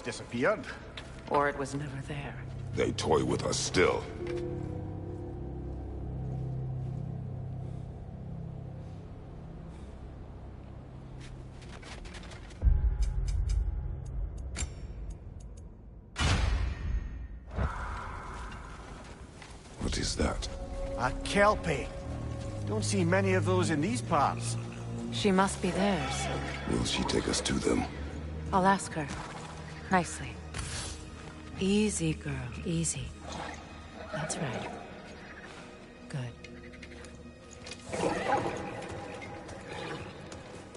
disappeared. Or it was never there. They toy with us still. What is that? A Kelpie. Don't see many of those in these parts. She must be theirs. Will she take us to them? I'll ask her. Nicely. Easy, girl. Easy. That's right. Good.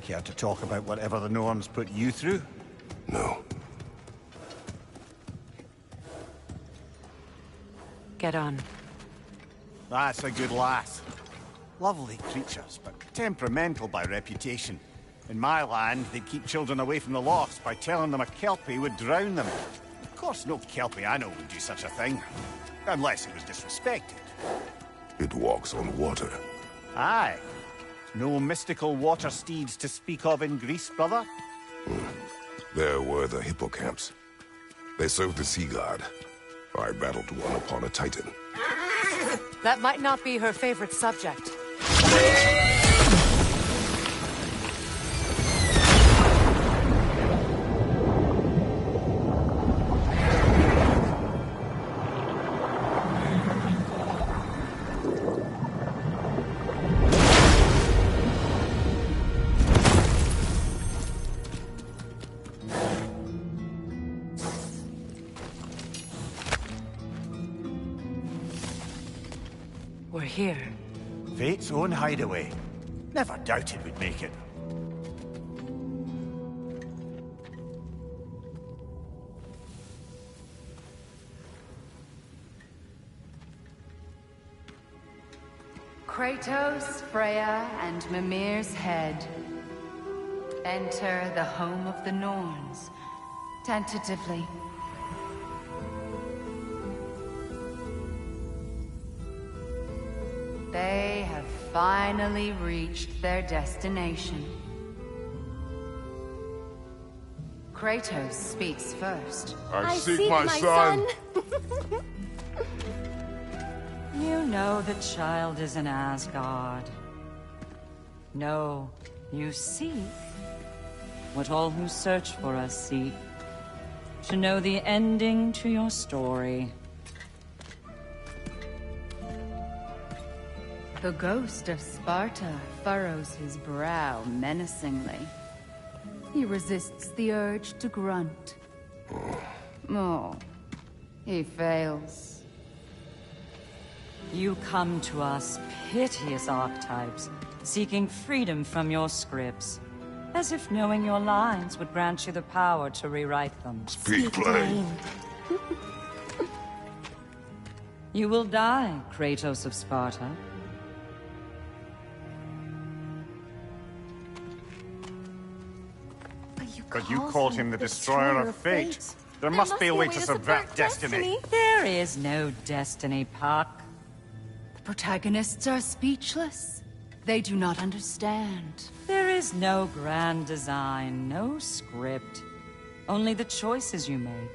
Care to talk about whatever the Norns put you through? No. Get on. That's a good lass. Lovely creatures, but temperamental by reputation. In my land, they'd keep children away from the lochs by telling them a Kelpie would drown them. Of course, no Kelpie I know would do such a thing. Unless it was disrespected. It walks on water. Aye. No mystical water steeds to speak of in Greece, brother? There were the hippocamps. They served the sea god. I battled one upon a titan. That might not be her favorite subject. We're here. Fate's own hideaway. Never doubted we'd make it. Kratos, Freya, and Mimir's head. Enter the home of the Norns, tentatively. They have finally reached their destination. Kratos speaks first. I seek my son! You know the child is in Asgard. No, you seek what all who search for us seek. To know the ending to your story. The ghost of Sparta furrows his brow menacingly. He resists the urge to grunt. Oh, he fails. You come to us, piteous archetypes, seeking freedom from your scripts. As if knowing your lines would grant you the power to rewrite them. Speak plain. You will die, Kratos of Sparta. But you called him the destroyer of fate. There must be a way to subvert destiny. There is no destiny, Puck. The protagonists are speechless. They do not understand. There is no grand design, no script. Only the choices you make.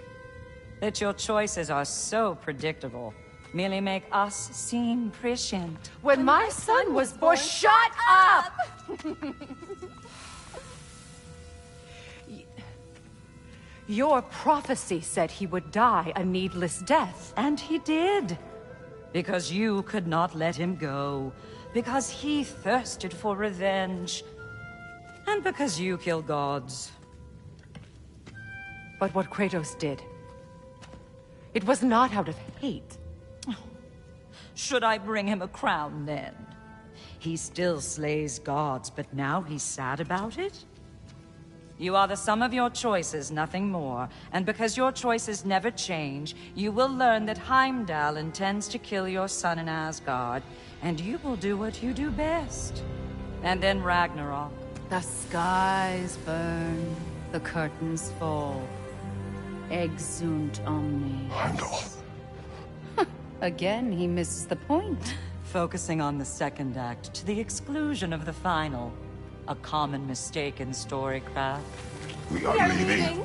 That your choices are so predictable, merely make us seem prescient. When my son was born, shut up! Your prophecy said he would die a needless death. And he did. Because you could not let him go. Because he thirsted for revenge. And because you kill gods. But what Kratos did, it was not out of hate. Should I bring him a crown then? He still slays gods, but now he's sad about it? You are the sum of your choices, nothing more. And because your choices never change, you will learn that Heimdall intends to kill your son in Asgard, and you will do what you do best. And then Ragnarok. The skies burn, the curtains fall. Exunt omni. Heimdall. Again, he misses the point. Focusing on the second act to the exclusion of the final. A common mistake in storycraft. We are leaving.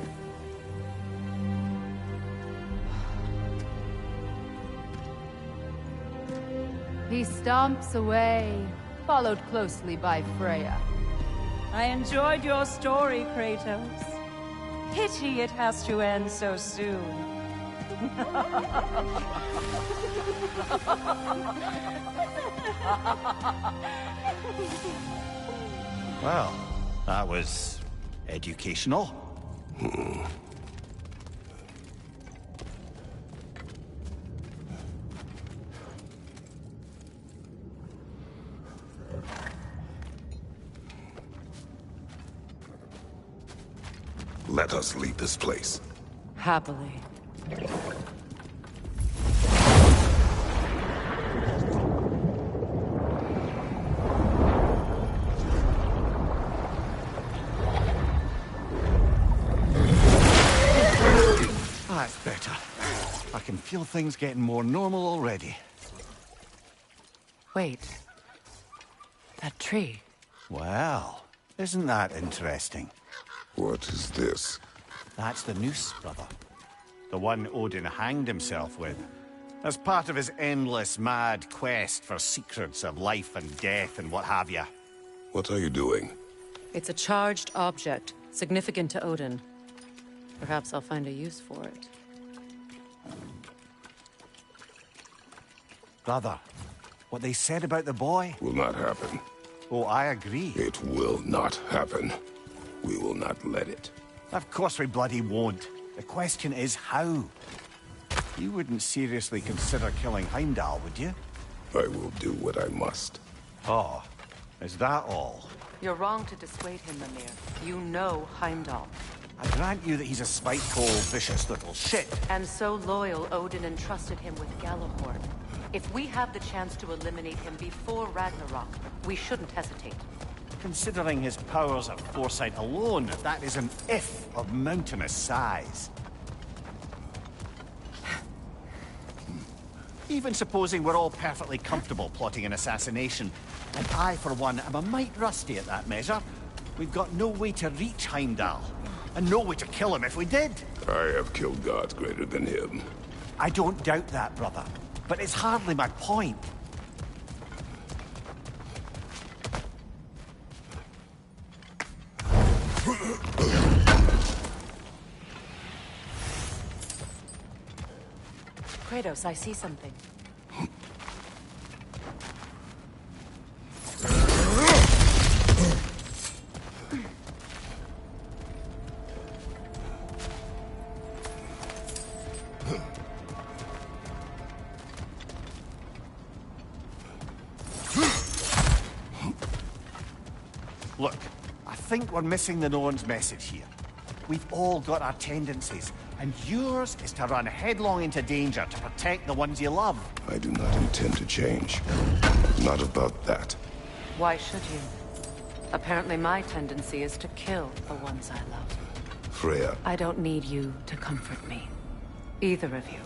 He stomps away, followed closely by Freya. I enjoyed your story, Kratos. Pity it has to end so soon. Well, that was educational. Let us leave this place. Happily. That's better. I can feel things getting more normal already. Wait. That tree. Well, isn't that interesting? What is this? That's the noose, brother. The one Odin hanged himself with. As part of his endless, mad quest for secrets of life and death and what have you. What are you doing? It's a charged object, significant to Odin. Perhaps I'll find a use for it. Brother, what they said about the boy? Will not happen. Oh, I agree. It will not happen. We will not let it. Of course we bloody won't. The question is how. You wouldn't seriously consider killing Heimdall, would you? I will do what I must. Oh, is that all? You're wrong to dissuade him, Mimir. You know Heimdall. I grant you that he's a spiteful, vicious little shit. And so loyal, Odin entrusted him with Gjallarhorn. If we have the chance to eliminate him before Ragnarok, we shouldn't hesitate. Considering his powers of foresight alone, that is an if of mountainous size. Even supposing we're all perfectly comfortable plotting an assassination, and I, for one, am a mite rusty at that measure, we've got no way to reach Heimdall, and no way to kill him if we did. I have killed gods greater than him. I don't doubt that, brother, but it's hardly my point. Kratos, I see something. Look, I think we're missing the Norn's message here. We've all got our tendencies, and yours is to run headlong into danger to protect the ones you love. I do not intend to change. Not about that. Why should you? Apparently my tendency is to kill the ones I love. Freya, I don't need you to comfort me. Either of you.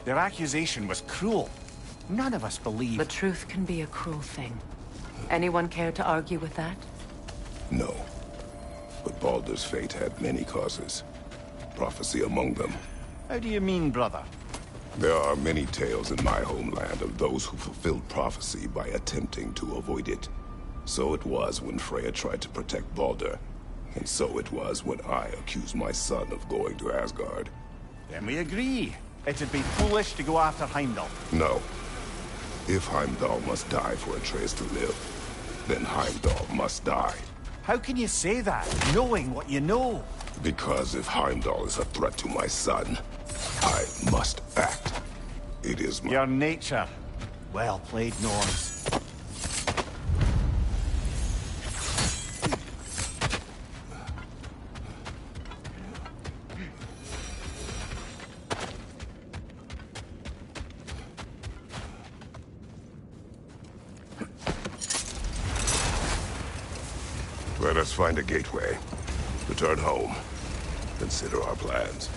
Their accusation was cruel. None of us believe... The truth can be a cruel thing. Anyone care to argue with that? no. But Baldur's fate had many causes. Prophecy among them. How do you mean, brother? There are many tales in my homeland of those who fulfilled prophecy by attempting to avoid it. So it was when Freya tried to protect Baldur. And so it was when I accused my son of going to Asgard. Then we agree. It'd be foolish to go after Heimdall. No. If Heimdall must die for Atreus to live, then Heimdall must die. How can you say that, knowing what you know? Because if Heimdall is a threat to my son, I must act. It is my... Your nature. Well played, Norns. Let us find a gateway. Return home. Consider our plans.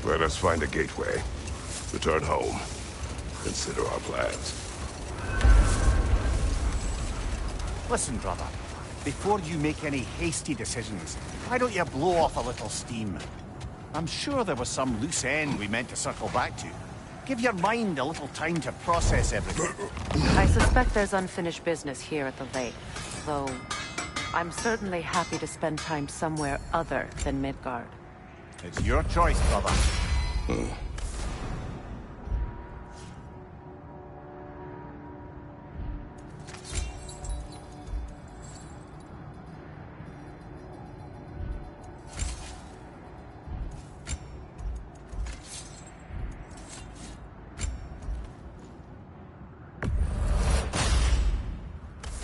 Let us find a gateway. Return home. Consider our plans. Listen, brother. Before you make any hasty decisions, why don't you blow off a little steam? I'm sure there was some loose end we meant to circle back to. Give your mind a little time to process everything. I suspect there's unfinished business here at the lake, though I'm certainly happy to spend time somewhere other than Midgard. It's your choice, brother.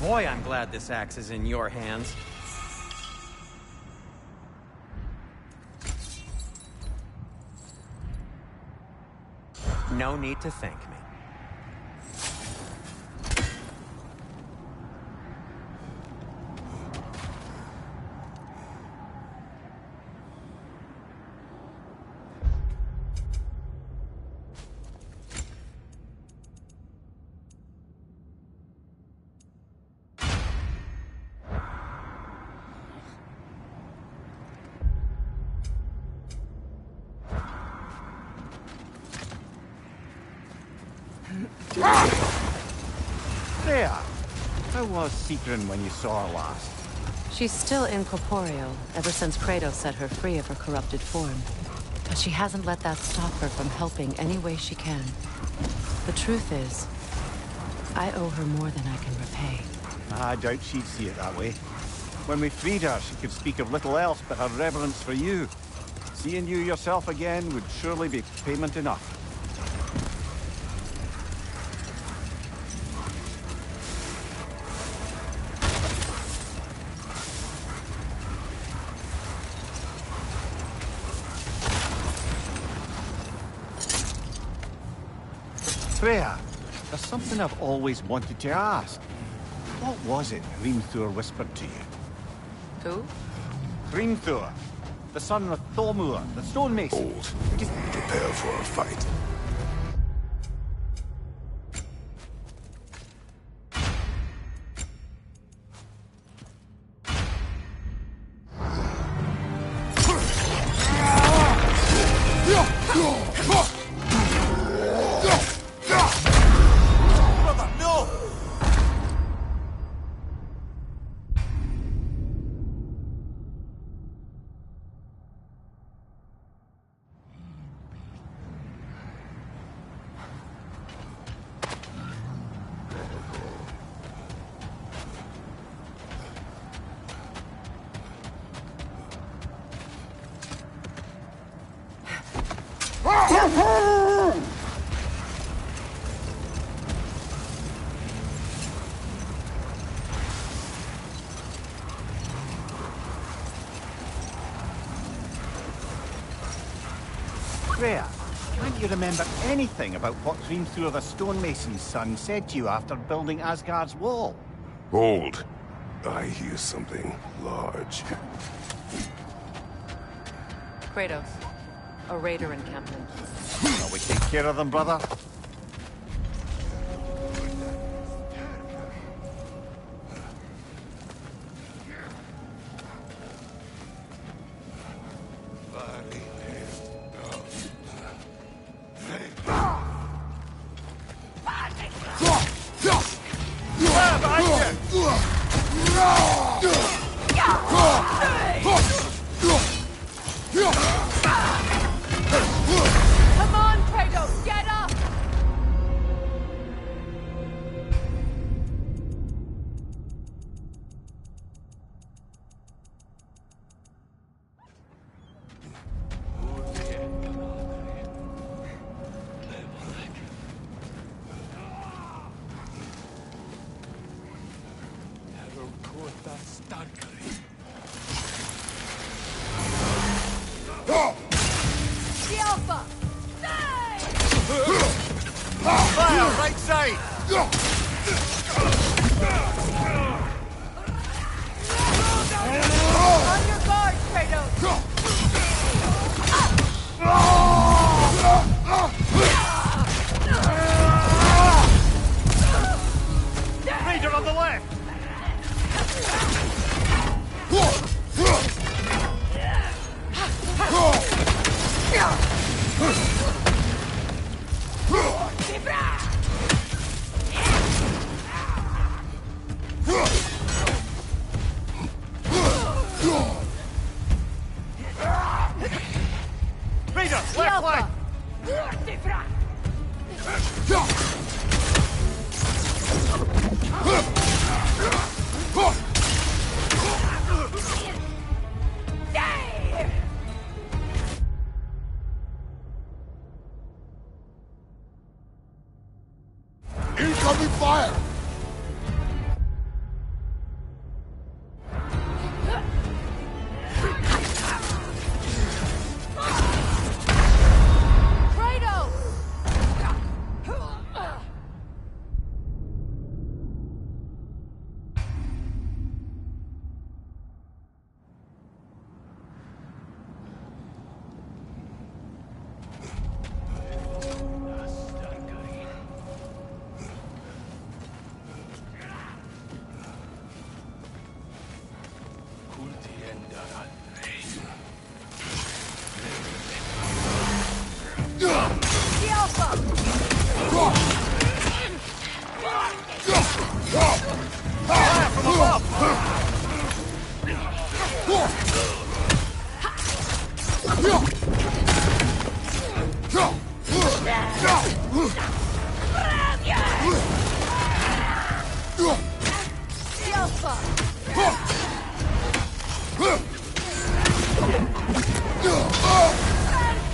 Boy, I'm glad this axe is in your hands. No need to thank me. There. How was Sigrun when you saw her last? She's still incorporeal, ever since Kratos set her free of her corrupted form. But she hasn't let that stop her from helping any way she can. The truth is, I owe her more than I can repay. I doubt she'd see it that way. When we freed her, she could speak of little else but her reverence for you. Seeing you yourself again would surely be payment enough. Freya, there's something I've always wanted to ask. What was it Hrimthur whispered to you? Who? Hrimthur, the son of Thormur, the stonemason. Hold. Prepare for a fight. Brother, no! Freya, can't you remember anything about what Hrimthur the stonemason's son said to you after building Asgard's wall? Hold. I hear something large. Kratos. A raider encampment. Shall we take care of them, brother? Come on, Kratos, get up! The Alpha! Fire, right side! On your guard, Kratos! Incoming fire!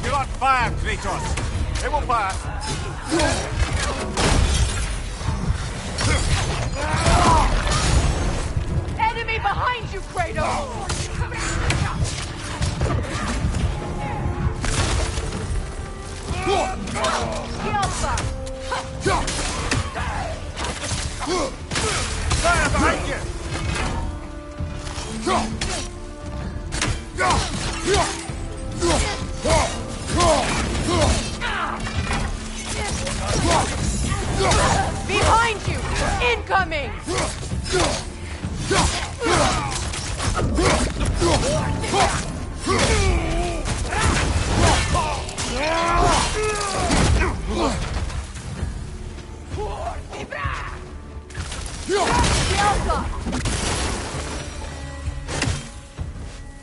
You're on fire, Kratos! It will pass! Enemy behind you, Kratos! Fire behind you! Behind you! Incoming!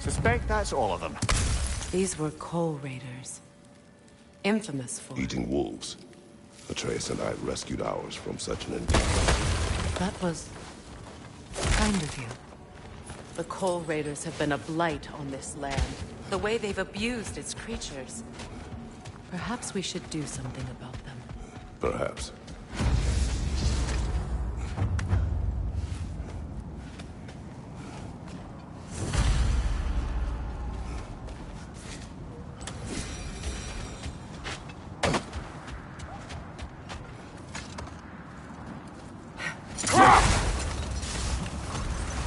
Suspect that's all of them. These were Coal Raiders. Infamous for... Eating wolves. Atreus and I rescued ours from such an endeavor. That was... kind of you. The Coal Raiders have been a blight on this land. The way they've abused its creatures. Perhaps we should do something about them. Perhaps.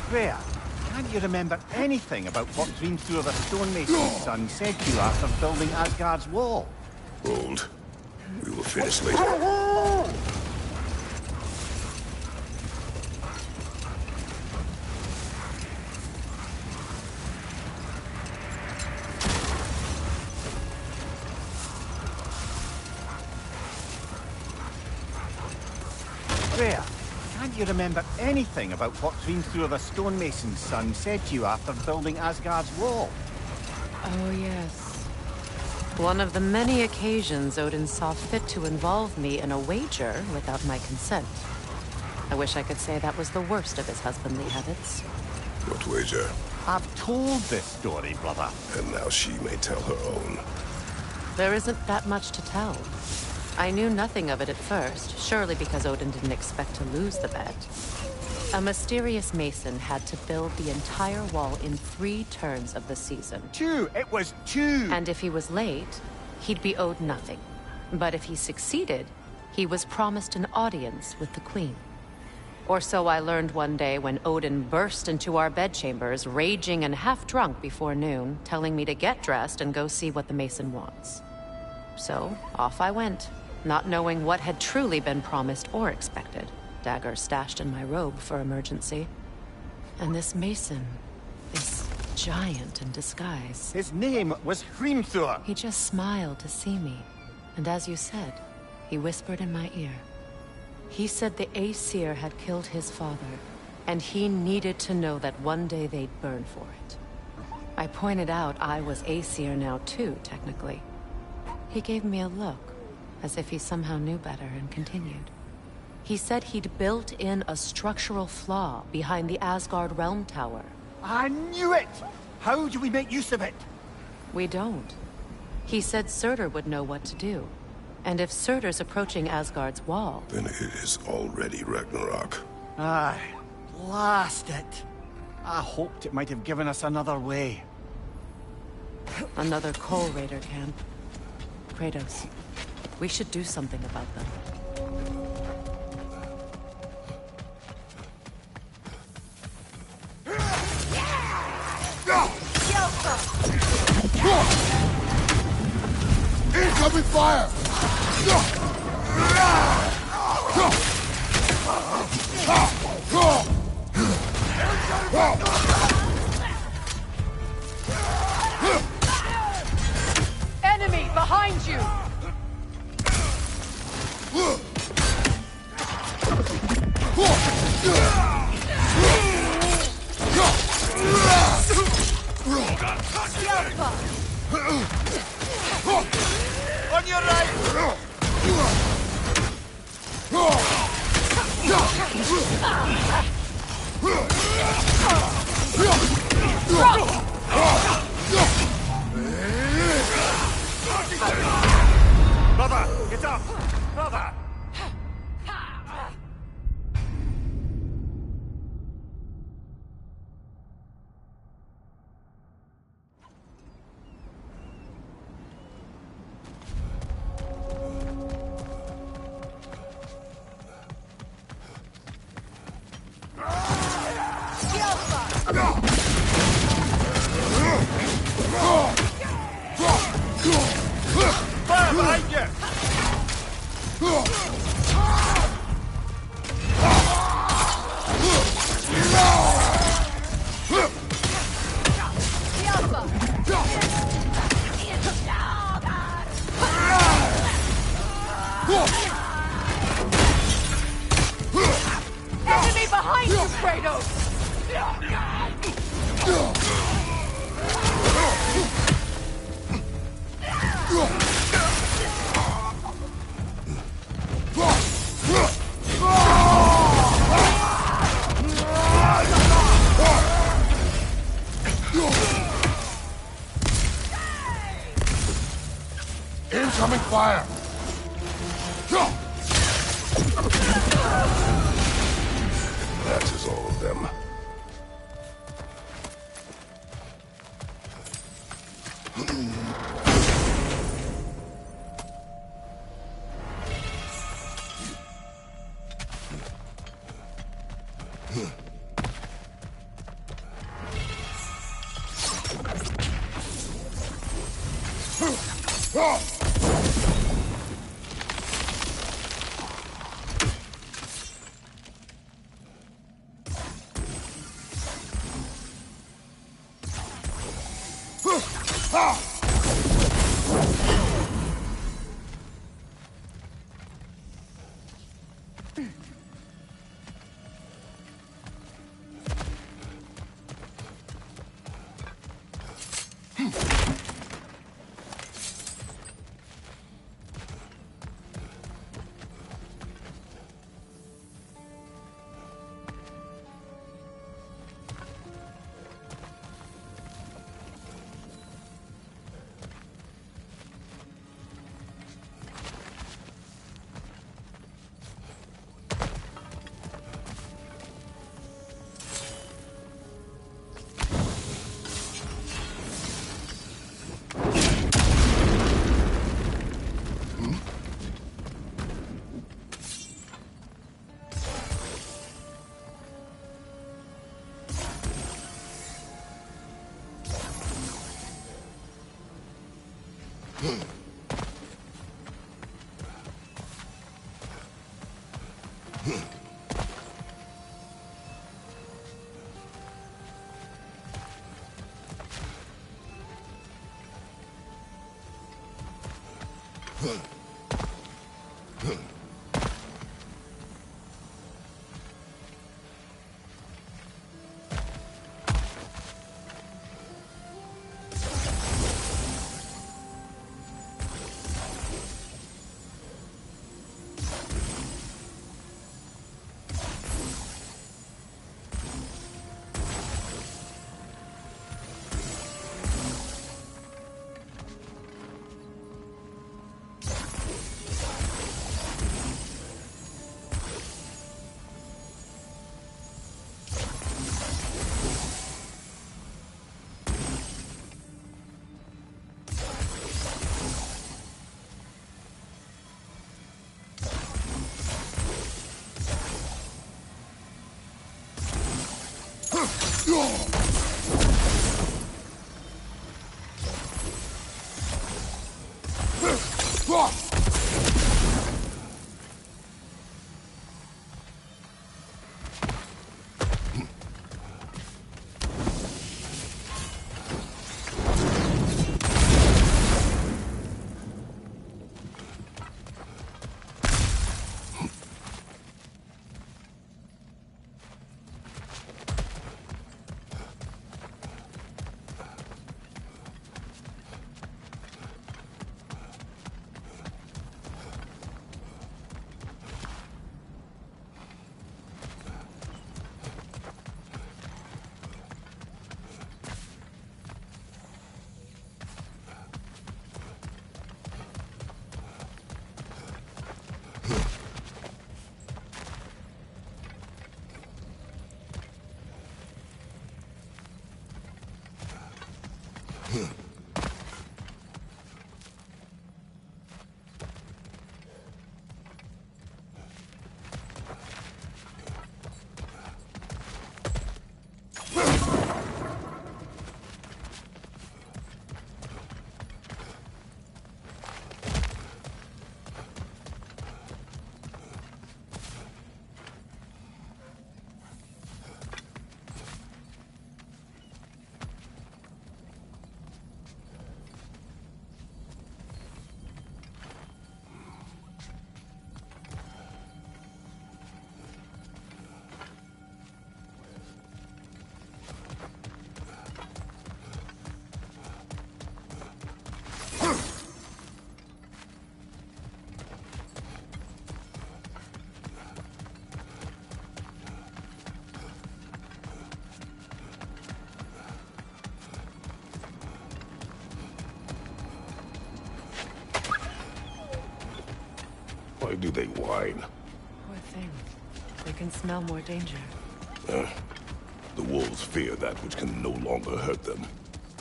Freya, can't you remember anything about what Dreamthrough the Stonemason's son said to you after building Asgard's wall? Old. We will finish later. Freya, can't you remember anything about what Dreamthrough the Stonemason's son said to you after building Asgard's wall? Oh, yes. One of the many occasions Odin saw fit to involve me in a wager without my consent. I wish I could say that was the worst of his husbandly habits. What wager? I've told this story, brother. And now she may tell her own. There isn't that much to tell. I knew nothing of it at first, surely because Odin didn't expect to lose the bet. A mysterious mason had to build the entire wall in 3 turns of the season. 2! It was 2! And if he was late, he'd be owed nothing. But if he succeeded, he was promised an audience with the queen. Or so I learned one day when Odin burst into our bedchambers, raging and half-drunk before noon, telling me to get dressed and go see what the mason wants. So, off I went, not knowing what had truly been promised or expected. Dagger stashed in my robe for emergency. And this mason, this giant in disguise. His name was Hrimthur. He just smiled to see me. And as you said, he whispered in my ear. He said the Aesir had killed his father, and he needed to know that one day they'd burn for it. I pointed out I was Aesir now too, technically. He gave me a look, as if he somehow knew better, and continued. He said he'd built in a structural flaw behind the Asgard Realm Tower. I knew it! How do we make use of it? We don't. He said Surtur would know what to do. And if Surtur's approaching Asgard's wall... Then it is already Ragnarok. Aye, blast it. I hoped it might have given us another way. Another Coal Raider camp. Kratos, we should do something about them. Incoming fire! Enemy behind you! On your right! Brother, get up! Brother! Fire behind you! Enemy behind you, Kratos! Incoming fire! That is all of them. Why do they whine? Poor thing. They can smell more danger. The wolves fear that which can no longer hurt them.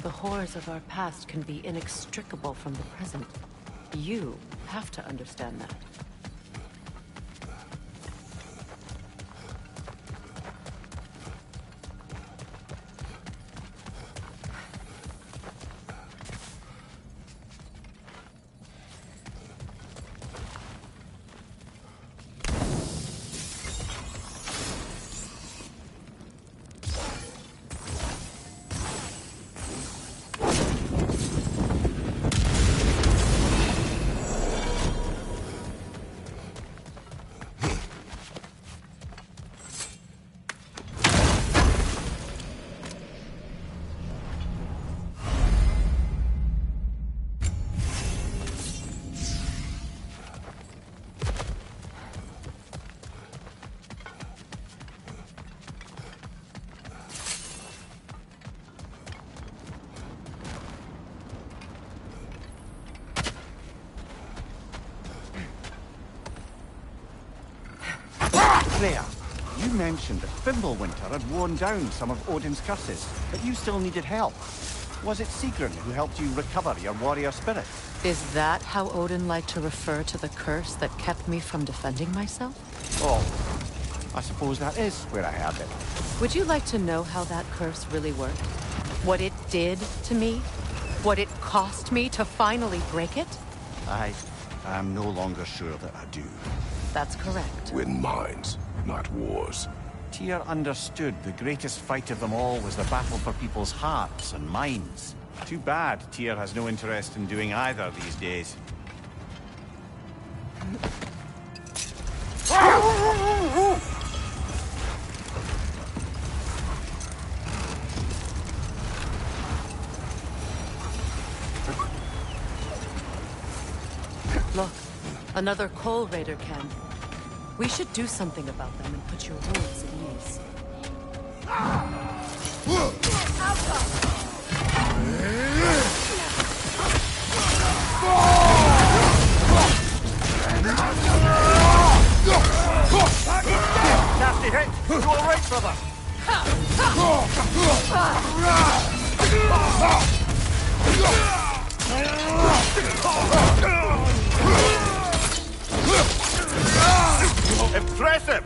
The horrors of our past can be inextricable from the present. You have to understand that. Freya, you mentioned that Fimbulwinter had worn down some of Odin's curses, but you still needed help. Was it Sigrun who helped you recover your warrior spirit? Is that how Odin liked to refer to the curse that kept me from defending myself? Oh, I suppose that is where I have it. Would you like to know how that curse really worked? What it did to me? What it cost me to finally break it? I am no longer sure that I do. That's correct. Win minds, not wars. Tyr understood the greatest fight of them all was the battle for people's hearts and minds. Too bad Tyr has no interest in doing either these days. Look, another Coal Raider camp. We should do something about them and put your wolves at ease. Nasty hit! You all right, brother? Impressive!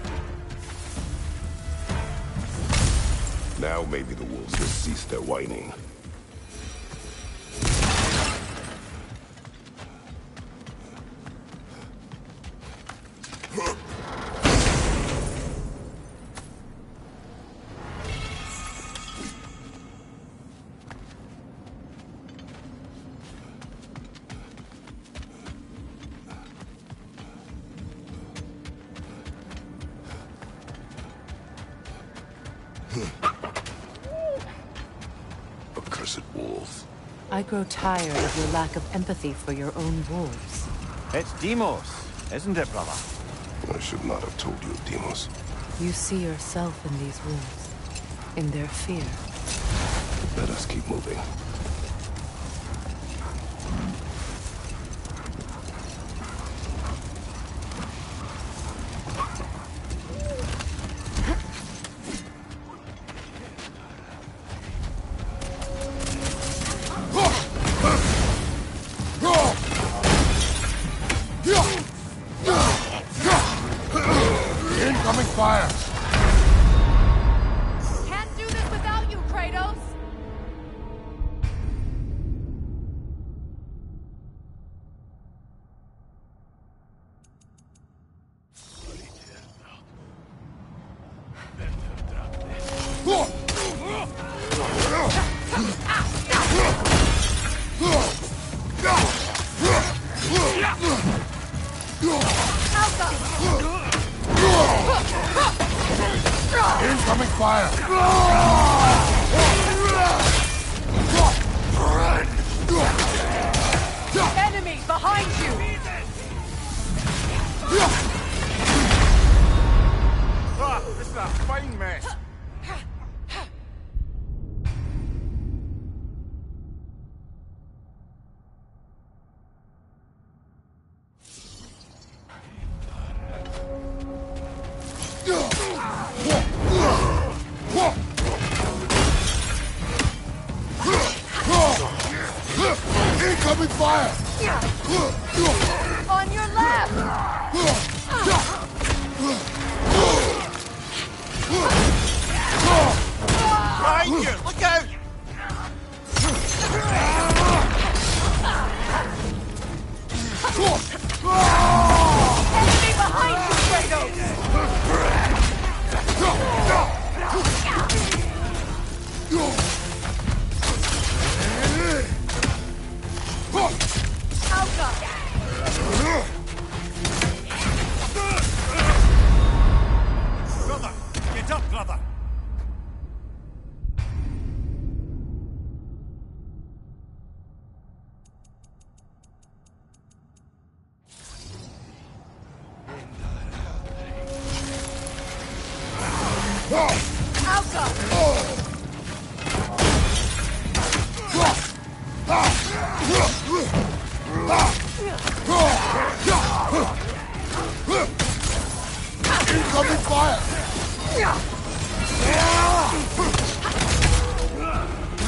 Now maybe the wolves will cease their whining. Accursed wolves. I grow tired of your lack of empathy for your own wolves. It's Demos, isn't it, brother? I should not have told you of Demos. You see yourself in these wolves, in their fear. Let us keep moving. Incoming fire! Can't do this without you, Kratos! Incoming fire! Enemy behind you! Ah, this is a fine mess. fire! On your left! Behind you! Look out! Enemy behind you, Kratos! Alka! Brother! Get up, brother! Alka! Incoming fire!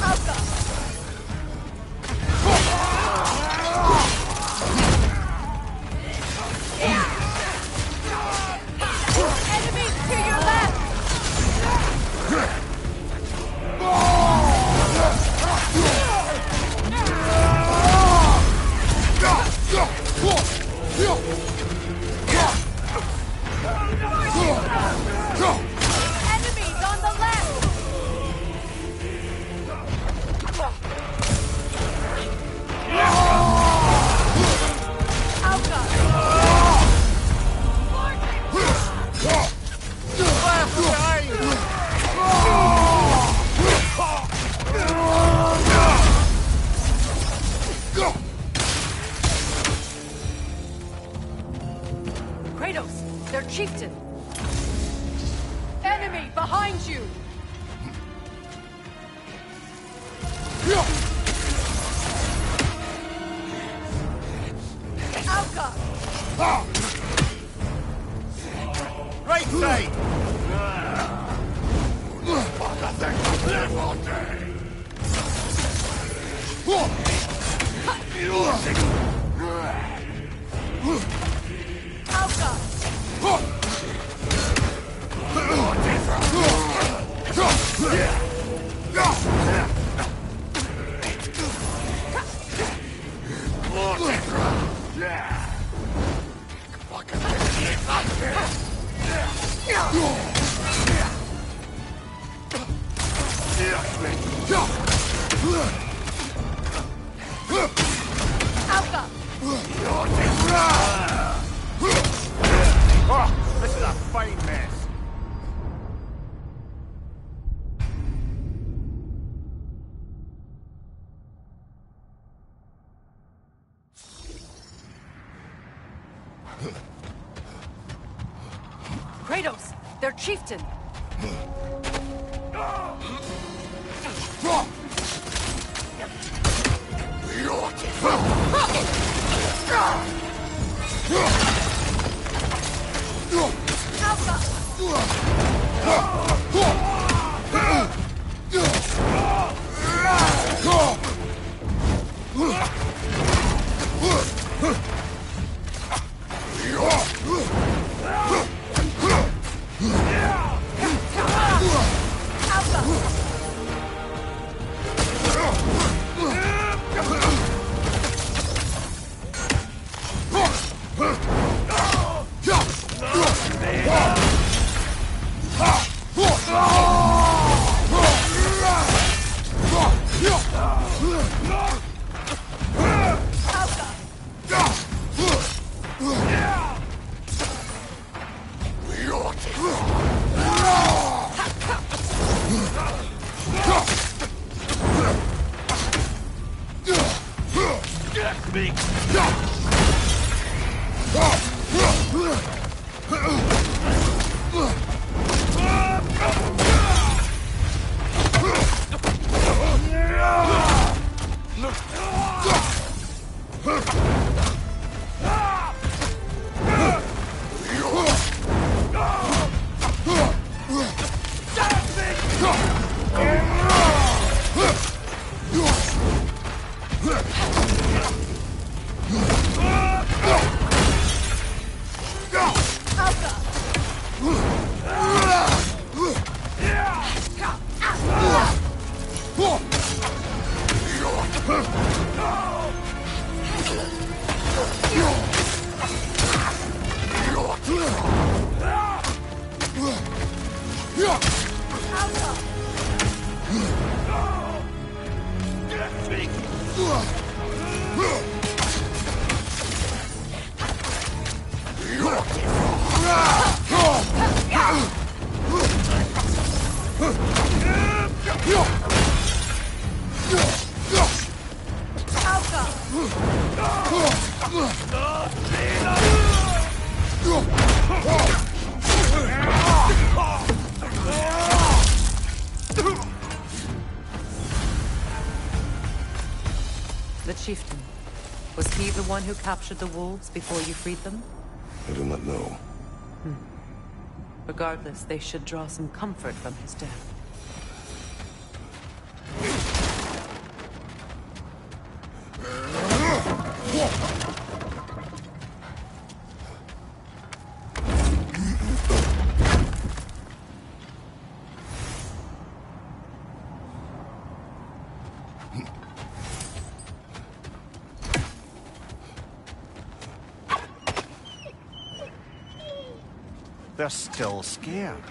Alka! Enemy to your left! Enemies on the left! Alka! Kratos, their chieftain! Enemy behind you! Alka! Right side! Alka! Alka! Oh, this is a fine mess. Kratos, their chieftain! The chieftain. Was he the one who captured the wolves before you freed them? I do not know. Regardless, they should draw some comfort from his death. They're still scared.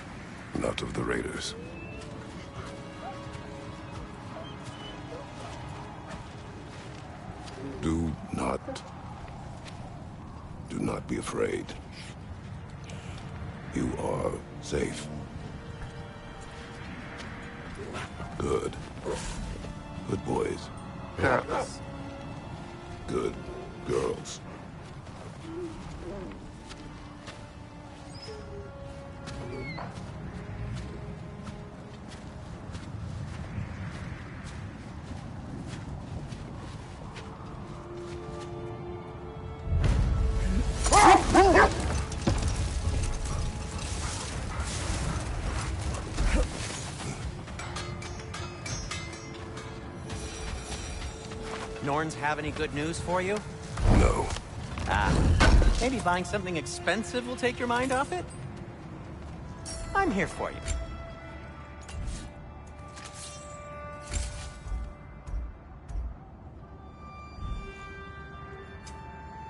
Not of the raiders. Do not be afraid. You are safe. Good. Good boys. Yes. Good girls. Norns have any good news for you? No. Maybe buying something expensive will take your mind off it? I'm here for you.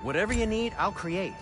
Whatever you need, I'll create.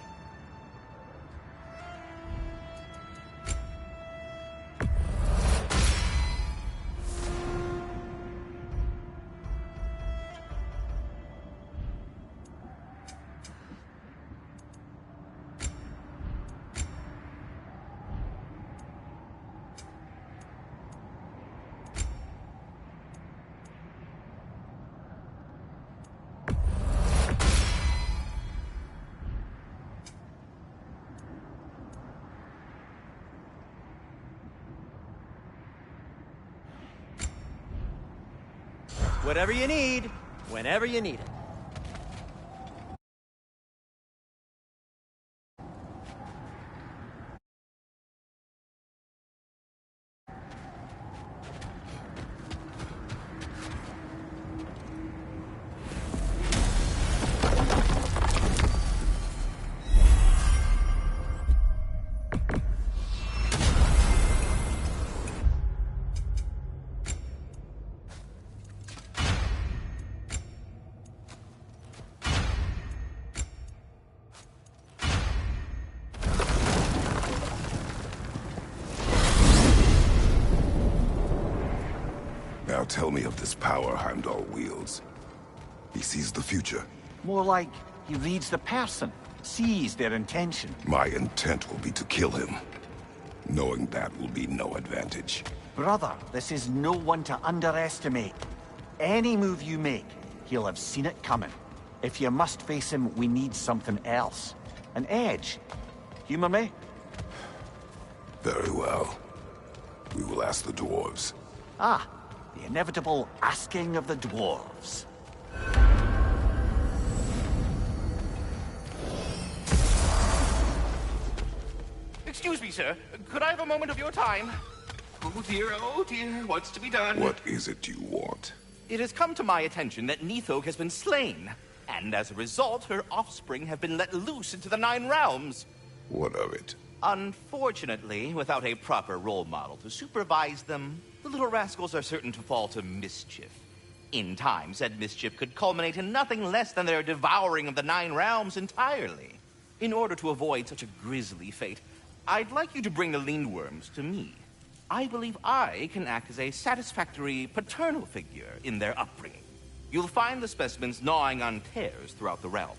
Whatever you need, whenever you need it. Now tell me of this power Heimdall wields. He sees the future. More like he reads the person, sees their intention. My intent will be to kill him. Knowing that will be no advantage. Brother, this is no one to underestimate. Any move you make, he'll have seen it coming. If you must face him, we need something else. An edge. Humor me? Very well. We will ask the dwarves. Ah, the inevitable asking of the dwarves. Excuse me, sir. Could I have a moment of your time? Oh dear, what's to be done? What is it you want? It has come to my attention that Nithog has been slain. And as a result, her offspring have been let loose into the Nine Realms. What of it? Unfortunately, without a proper role model to supervise them, the little rascals are certain to fall to mischief. In time, said mischief could culminate in nothing less than their devouring of the Nine Realms entirely. In order to avoid such a grisly fate, I'd like you to bring the Lindworms to me. I believe I can act as a satisfactory paternal figure in their upbringing. You'll find the specimens gnawing on tears throughout the realms.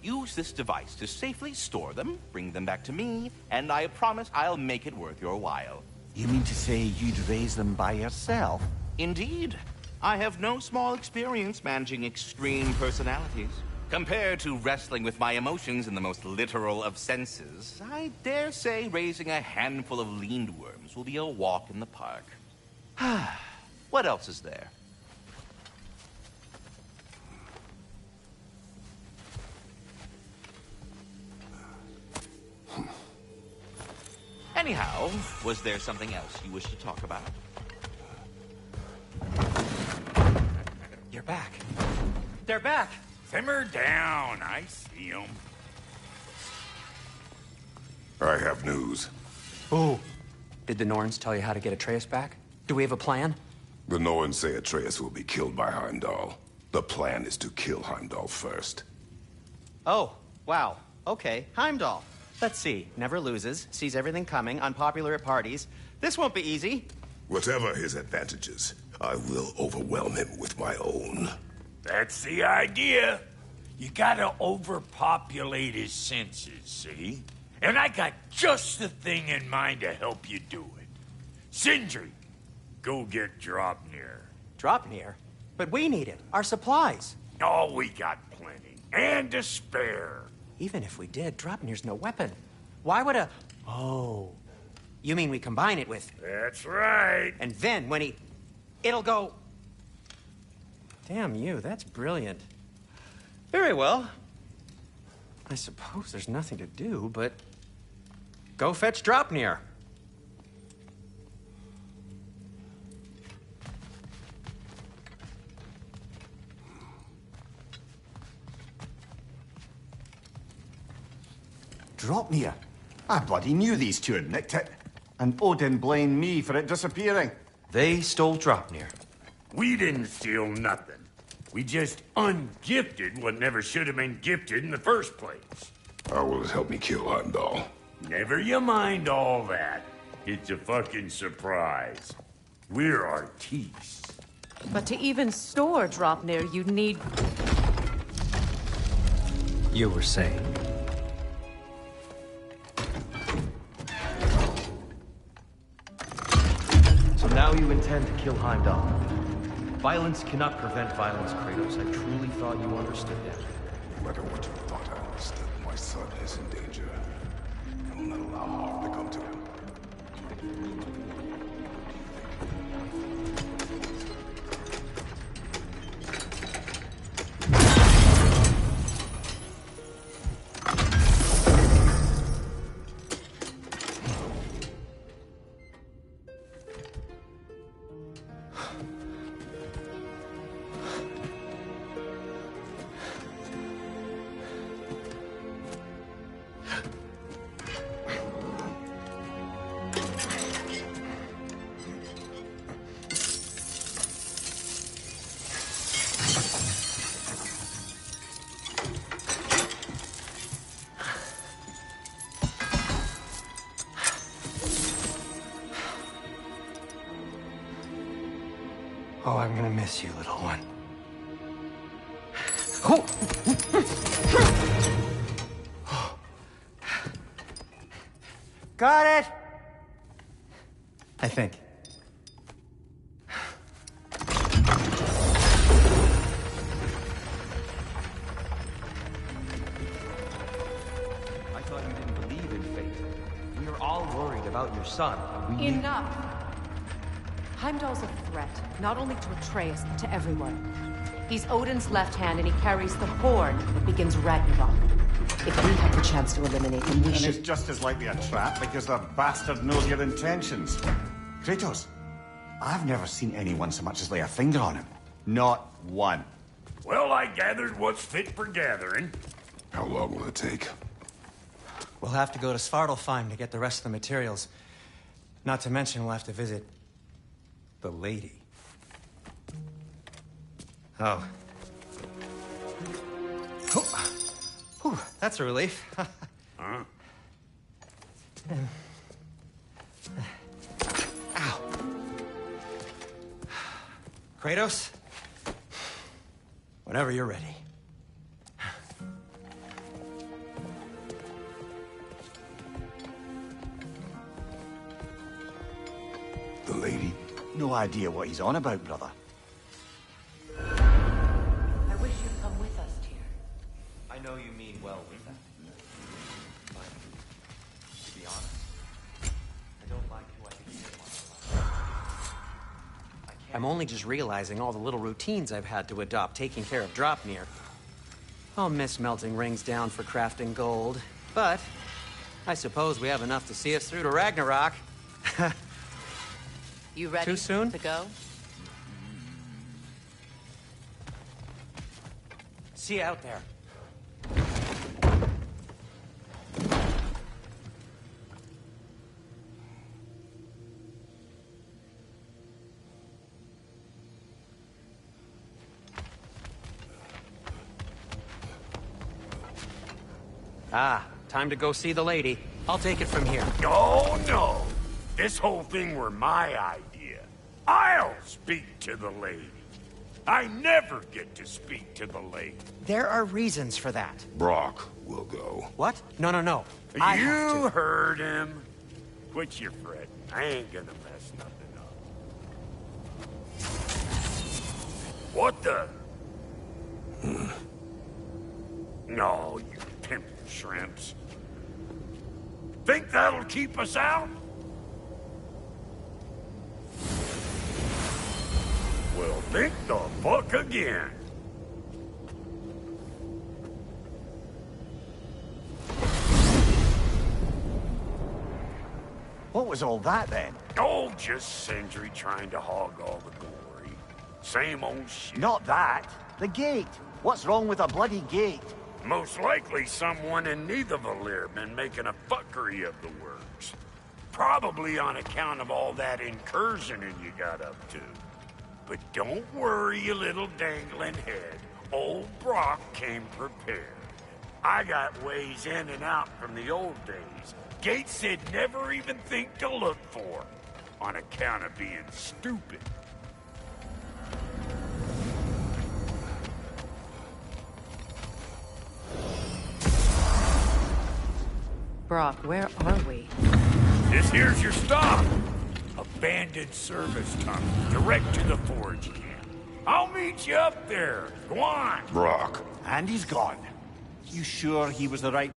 Use this device to safely store them, bring them back to me, and I promise I'll make it worth your while. You mean to say you'd raise them by yourself? Indeed. I have no small experience managing extreme personalities. Compared to wrestling with my emotions in the most literal of senses, I dare say raising a handful of Lindworms will be a walk in the park. What else is there? Anyhow, was there something else you wish to talk about? You're back. They're back. Simmer down. I see them. I have news. Ooh. Did the Norns tell you how to get Atreus back? Do we have a plan? The Norns say Atreus will be killed by Heimdall. The plan is to kill Heimdall first. Oh, wow. Okay, Heimdall. Let's see. Never loses, sees everything coming, unpopular at parties. This won't be easy. Whatever his advantages, I will overwhelm him with my own. That's the idea. You gotta overpopulate his senses, see? And I got just the thing in mind to help you do it. Sindri, go get Draupnir. Draupnir? But we need it. Our supplies. Oh, we got plenty. And to spare. Even if we did, Draupnir's no weapon. Why would a... Oh. You mean we combine it with... That's right. And then when he... It'll go... Damn you, that's brilliant. Very well. I suppose there's nothing to do, but... Go fetch Draupnir. Draupnir? I bloody knew these two had nicked it. And Odin blamed me for it disappearing. They stole Draupnir. We didn't steal nothing. We just ungifted what never should have been gifted in the first place. How will it help me kill Heimdall? Never you mind all that. It's a fucking surprise. We're artistes. But to even store Draupnir, you'd need... You were saying? So now you intend to kill Heimdall. Violence cannot prevent violence, Kratos. I truly thought you understood that. No matter what you thought I understood, my son is in danger. I will not allow harm to come to him. Oh, I'm gonna miss you, little one. Got it! I think. I thought you didn't believe in fate. We are all worried about your son. We need... Enough! Heimdall's a threat, not only to Atreus, but to everyone. He's Odin's left hand, and he carries the horn that begins Ragnarok. If we have the chance to eliminate him, we And should... it's just as likely a trap because the bastard knows your intentions. Kratos, I've never seen anyone so much as lay a finger on him. Not one. Well, I gathered what's fit for gathering. How long will it take? We'll have to go to Svartalfheim to get the rest of the materials. Not to mention we'll have to visit... the lady. Oh. Whew, that's a relief. Huh? Ow. Kratos? Whenever you're ready. The lady? No idea what he's on about, brother. I wish you'd come with us, Tyr. I know you mean well with that. But, to be honest, I don't like who I consider myself. I'm only just realizing all the little routines I've had to adopt taking care of Dropnir. I'll miss melting rings down for crafting gold, but I suppose we have enough to see us through to Ragnarok. You ready Too soon? to go? See you out there. Ah, time to go see the lady. I'll take it from here. Oh, no. This whole thing were my idea. I'll speak to the lady. I never get to speak to the lady. There are reasons for that. Brock will go. What? No, no, no. I have You to. heard him. Quit your fretting. I ain't gonna mess nothing up. What the? No, you pimp shrimps. Think that'll keep us out? Well, think the fuck again. What was all that then? Oh, just Sindri trying to hog all the glory. Same old shit. Not that. The gate. What's wrong with a bloody gate? Most likely someone in Nidavellir been making a fuckery of the works. Probably on account of all that incursioning you got up to. But don't worry, you little dangling head. Old Brock came prepared. I got ways in and out from the old days. Gates they'd never even think to look for. On account of being stupid. Brock, where are we? This here's your stop. Abandoned service tunnel, direct to the forge camp. I'll meet you up there. Go on. Brock. And he's gone. You sure he was the right